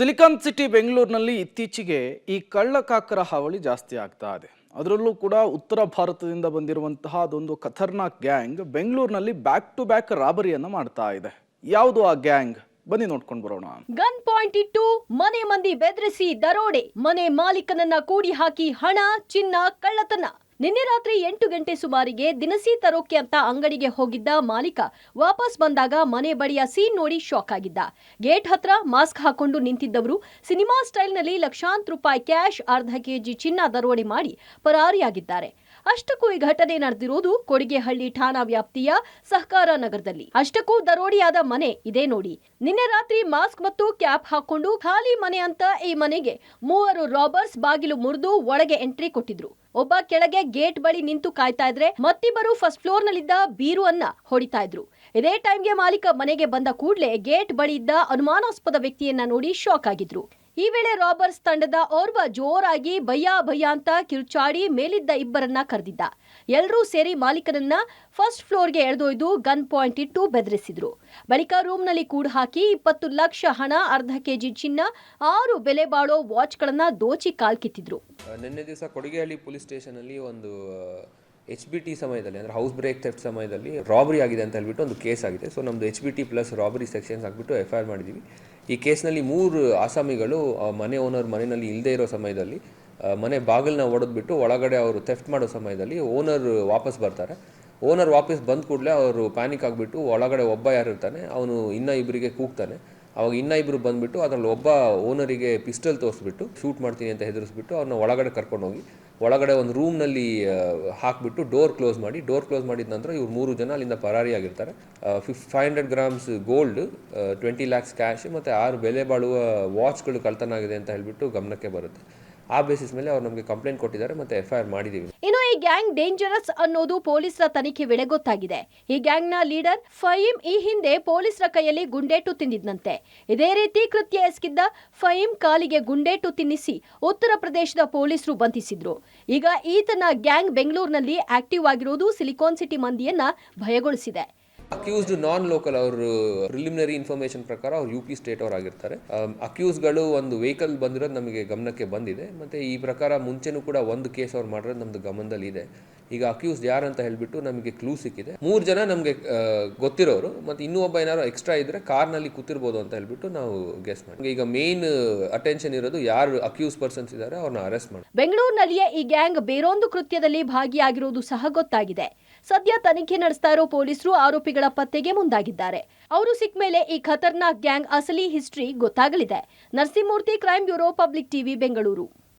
Silicon city ಬೆಂಗಳೂರಿನಲ್ಲಿ ಇತ್ತೀಚೆಗೆ ಈ ಕಳ್ಳಕಾಕರ ಹಾವಳಿ ಜಾಸ್ತಿ ಆಗ್ತಾ ಇದೆ. ಅದರಲ್ಲೂ ಕೂಡ ಉತ್ತರ ಭಾರತದಿಂದ ಬಂದಿರುವಂತಹ ಅದೊಂದು ಖತರ್ನಾಕ್ ಗ್ಯಾಂಗ್ ಬೆಂಗಳೂರಿನಲ್ಲಿ ಬ್ಯಾಕ್ ಟು ಬ್ಯಾಕ್ ರಾಬರಿಯನ್ನ ಮಾಡ್ತಾ ಇದೆ. ಯಾವುದು ಆ ಗ್ಯಾಂಗ್? ಬನ್ನಿ ನೋಡ್ಕೊಂಡು ಬರೋಣ. ಗನ್ ಪಾಯಿಂಟ್ ಇಟ್ಟು ಮನೆ ಮಂದಿ ಬೆದರಿಸಿ ದರೋಡೆ, ಮನೆ ಮಾಲೀಕನನ್ನ ಕೂಡಿ ಹಾಕಿ ಹಣ ಚಿನ್ನ ಕಳ್ಳತನ. ನಿನ್ನೆ ರಾತ್ರಿ 8 ಗಂಟೆ ಸುಮಾರಿಗೆ ದಿನಸಿ ತರೋಕೆ ಅಂತ ಅಂಗಡಿಗೆ ಹೋಗಿದ್ದ ಮಾಲೀಕ ವಾಪಸ್ ಬಂದಾಗ ಮನೆ ಬಳಿಯ ಸೀನ್ ನೋಡಿ ಶಾಕ್ ಆಗಿದ್ದ. ಗೇಟ್ ಹತ್ರ ಮಾಸ್ಕ್ ಹಾಕೊಂಡು ನಿಂತಿದ್ದವರು ಸಿನಿಮಾ ಸ್ಟೈಲ್ನಲ್ಲಿ ಲಕ್ಷಾಂತರ ರೂಪಾಯಿ ಕ್ಯಾಶ್, ಅರ್ಧ ಕೆಜಿ ಚಿನ್ನ ದರೋಡೆ ಮಾಡಿ ಪರಾರಿಯಾಗಿದ್ದಾರೆ. ಅಷ್ಟಕ್ಕೂ ಈ ಘಟನೆ ನಡೆದಿರುವುದು ಕೊಡಿಗೆಹಳ್ಳಿ ಠಾಣಾ ವ್ಯಾಪ್ತಿಯ ಸಹಕಾರ ನಗರದಲ್ಲಿ. ಅಷ್ಟಕ್ಕೂ ದರೋಡೆಯಾದ ಮನೆ ಇದೇ ನೋಡಿ. ನಿನ್ನೆ ರಾತ್ರಿ ಮಾಸ್ಕ್ ಮತ್ತು ಕ್ಯಾಪ್ ಹಾಕೊಂಡು ಖಾಲಿ ಮನೆ ಅಂತ ಈ ಮನೆಗೆ 3 ರಾಬರ್ಸ್ ಬಾಗಿಲು ಮುರಿದು ಒಳಗೆ ಎಂಟ್ರಿ ಕೊಟ್ಟಿದ್ರು. ಒಬ್ಬ ಕೆಳಗೆ ಗೇಟ್ ಬಳಿ ನಿಂತು ಕಾಯ್ತಾ ಇದ್ರೆ ಮತ್ತಿಬ್ಬರು ಫಸ್ಟ್ ಫ್ಲೋರ್ ನಲ್ಲಿದ್ದ ಬೀರು ಅನ್ನ ಹೊಡಿತಾ ಇದ್ರು. ಇದೇ ಟೈಮ್ಗೆ ಮಾಲೀಕ ಮನೆಗೆ ಬಂದ ಕೂಡಲೇ ಗೇಟ್ ಬಳಿ ಇದ್ದ ಅನುಮಾನಾಸ್ಪದ ವ್ಯಕ್ತಿಯನ್ನ ನೋಡಿ ಶಾಕ್ ಆಗಿದ್ರು. ಈ ವೇಳೆ ರಾಬರ್ಸ್ ತಂಡದ ಓರ್ವ ಜೋರಾಗಿ ಭಯ್ಯ ಭಯ್ಯ ಅಂತ ಕಿರುಚಾಡಿ ಮೇಲಿದ್ದ ಇಬ್ಬರನ್ನ ಕರೆದಿದ್ದ. ಎಲ್ಲರೂ ಸೇರಿ ಮಾಲೀಕನನ್ನ ಫಸ್ಟ್ ಫ್ಲೋರ್ಗೆ ಎಳೆದೊಯ್ದು ಗನ್ ಪಾಯಿಂಟ್ ಇಟ್ಟು ಬೆದರಿಸಿದ್ರು. ಬಳಿಕ ರೂಮ್ನಲ್ಲಿ ಕೂಡ್ ಹಾಕಿ 20 ಲಕ್ಷ ಹಣ, ಅರ್ಧ ಕೆಜಿ ಚಿನ್ನ, 6 ಬೆಲೆ ಬಾಳೋ ವಾಚ್ಗಳನ್ನ ದೋಚಿ ಕಾಲ್ಕಿತ್ತಿದ್ರು. ನಿನ್ನೆ ದಿವಸ ಕೊಡಿಗೆಹಳ್ಳಿ ಪೊಲೀಸ್ ಸ್ಟೇಷನಲ್ಲಿ ಒಂದು HBT ಸಮಯದಲ್ಲಿ ಅಂದರೆ ಹೌಸ್ ಬ್ರೇಕ್ ಥೆಫ್ಟ್ ಸಮಯದಲ್ಲಿ ರಾಬರಿ ಆಗಿದೆ ಅಂತ ಹೇಳ್ಬಿಟ್ಟು ಒಂದು ಕೇಸ್ ಆಗಿದೆ. ಸೊ ನಮ್ಮದು HBT ಪ್ಲಸ್ ರಾಬರಿ ಸೆಕ್ಷನ್ಸ್ ಹಾಕ್ಬಿಟ್ಟು FIR ಮಾಡಿದ್ದೀವಿ. ಈ ಕೇಸ್ನಲ್ಲಿ 3 ಆಸಾಮಿಗಳು ಮನೆ ಓನರ್ ಮನೆಯಲ್ಲಿ ಇಲ್ಲದೇ ಇರೋ ಸಮಯದಲ್ಲಿ ಮನೆ ಬಾಗಿಲನ್ನ ಒಡೆದ್ಬಿಟ್ಟು ಒಳಗಡೆ ಅವರು ಥೆಫ್ಟ್ ಮಾಡೋ ಸಮಯದಲ್ಲಿ ಓನರ್ ವಾಪಸ್ ಬರ್ತಾರೆ. ಓನರ್ ವಾಪಸ್ ಬಂದ ಕೂಡಲೇ ಅವರು ಪ್ಯಾನಿಕ್ ಆಗಿಬಿಟ್ಟು ಒಳಗಡೆ ಒಬ್ಬ ಯಾರು ಇರ್ತಾನೆ ಅವನು ಇನ್ನೂ ಇಬ್ಬರಿಗೆ ಕೂಗ್ತಾನೆ. ಅವಾಗ ಇನ್ನೂ ಇಬ್ಬರು ಬಂದುಬಿಟ್ಟು ಅದರಲ್ಲಿ ಒಬ್ಬ ಓನರಿಗೆ ಪಿಸ್ಟಲ್ ತೋರಿಸ್ಬಿಟ್ಟು ಶೂಟ್ ಮಾಡ್ತೀನಿ ಅಂತ ಹೆದರಿಸ್ಬಿಟ್ಟು ಅವ್ರನ್ನ ಒಳಗಡೆ ಕರ್ಕೊಂಡೋಗಿ ಒಳಗಡೆ ಒಂದು ರೂಮ್ನಲ್ಲಿ ಹಾಕಿಬಿಟ್ಟು ಡೋರ್ ಕ್ಲೋಸ್ ಮಾಡಿದ ನಂತರ ಇವ್ರು 3 ಜನ ಅಲ್ಲಿಂದ ಪರಾರಿಯಾಗಿರ್ತಾರೆ. 500 ಗ್ರಾಮ್ಸ್ ಗೋಲ್ಡ್, 20 ಲ್ಯಾಕ್ಸ್ ಕ್ಯಾಶ್ ಮತ್ತು 6 ಬೆಲೆ ಬಾಳುವ ವಾಚ್ಗಳು ಕಳ್ತನ ಆಗಿದೆ ಅಂತ ಹೇಳ್ಬಿಟ್ಟು ಗಮನಕ್ಕೆ ಬರುತ್ತೆ. ಆ ಬೇಸಿಸ್ ಮೇಲೆ ಅವ್ರು ನಮಗೆ ಕಂಪ್ಲೇಂಟ್ ಕೊಟ್ಟಿದ್ದಾರೆ ಮತ್ತು FIR ಮಾಡಿದ್ದೀವಿ. ಇನ್ನು ಈ ಗ್ಯಾಂಗ್ ಡೇಂಜರಸ್ ಅನ್ನೋದು ಪೊಲೀಸರ ತನಿಖೆ ವೇಳೆ ಗೊತ್ತಾಗಿದೆ. ಈ ಗ್ಯಾಂಗ್ನ ಲೀಡರ್ ಫಹೀಂ ಈ ಹಿಂದೆ ಪೊಲೀಸರ ಕೈಯಲ್ಲಿ ಗುಂಡೇಟು ತಿಂದಿದ್ದಂತೆ. ಇದೇ ರೀತಿ ಕೃತ್ಯ ಎಸಗಿದ್ದ ಫಹೀಂ ಕಾಲಿಗೆ ಗುಂಡೇಟು ತಿನ್ನಿಸಿ ಉತ್ತರ ಪ್ರದೇಶದ ಪೊಲೀಸರು ಬಂಧಿಸಿದ್ರು. ಈಗ ಈತನ ಗ್ಯಾಂಗ್ ಬೆಂಗಳೂರಿನಲ್ಲಿ ಆಕ್ಟಿವ್ ಆಗಿರೋದು ಸಿಲಿಕಾನ್ ಸಿಟಿ ಮಂದಿಯನ್ನ ಭಯಗೊಳಿಸಿದೆ. ಅಕ್ಯೂಸ್ಡ್ ನಾನ್ ಲೋಕಲ್, ಅವರು ಪ್ರಿಲಿಮಿನರಿ ಇನ್ಫಾರ್ಮೇಷನ್ ಪ್ರಕಾರ ಅವ್ರು UP ಸ್ಟೇಟ್ ಅವರಾಗಿರ್ತಾರೆ. ಅಕ್ಯೂಸ್ಗಳು ಒಂದು ವೆಹಿಕಲ್ ಬಂದಿರೋದು ನಮಗೆ ಗಮನಕ್ಕೆ ಬಂದಿದೆ. ಮತ್ತು ಈ ಪ್ರಕಾರ ಮುಂಚೆನೂ ಕೂಡ ಒಂದು ಕೇಸ್ ಅವ್ರು ಮಾಡಿರೋದು ನಮ್ಮದು ಗಮನದಲ್ಲಿ ಇದೆ. ಈಗ ಅಕ್ಯೂಸ್ಡ್ ಯಾರು ಅಂತ ಹೇಳಿಬಿಟ್ಟು ನಮಗೆ ಕ್ಲೂ ಸಿಕ್ಕಿದೆ. 3 ಜನ ನಮಗೆ ಗೊತ್ತಿರೋರು ಮತ್ತು ಇನ್ನೂ ಒಬ್ಬ ಏನಾದ್ರು ಎಕ್ಸ್ಟ್ರಾ ಇದ್ದರೆ ಕಾರ್ನಲ್ಲಿ ಕೂತಿರ್ಬೋದು ಅಂತ ಹೇಳ್ಬಿಟ್ಟು ನಾವು ಗೆಸ್ ಮಾಡಿ ಈಗ ಮೇನ್ ಅಟೆನ್ಷನ್ ಇರೋದು ಯಾರು ಅಕ್ಯೂಸ್ ಪರ್ಸನ್ಸ್ ಇದ್ದಾರೆ ಅವ್ರನ್ನ ಅರೆಸ್ಟ್ ಮಾಡಿ. ಬೆಂಗಳೂರಿನಲ್ಲಿಯೇ ಈ ಗ್ಯಾಂಗ್ ಬೇರೊಂದು ಕೃತ್ಯದಲ್ಲಿ ಭಾಗಿಯಾಗಿರುವುದು ಸಹ ಗೊತ್ತಾಗಿದೆ. ಸದ್ಯ ತನಿಖೆ ನಡೆಸ್ತಾ ಇರೋ ಪೊಲೀಸರು ಆರೋಪಿಗಳ ಪತ್ತೆಗೆ ಮುಂದಾಗಿದ್ದಾರೆ. ಅವರು ಸಿಕ್ಕ ಮೇಲೆ ಈ ಖತರ್ನಾಕ್ ಗ್ಯಾಂಗ್ ಅಸಲಿ ಹಿಸ್ಟ್ರಿ ಗೊತ್ತಾಗಲಿದೆ. Narasimhamurthy, crime bureau, public TV, Bengaluru.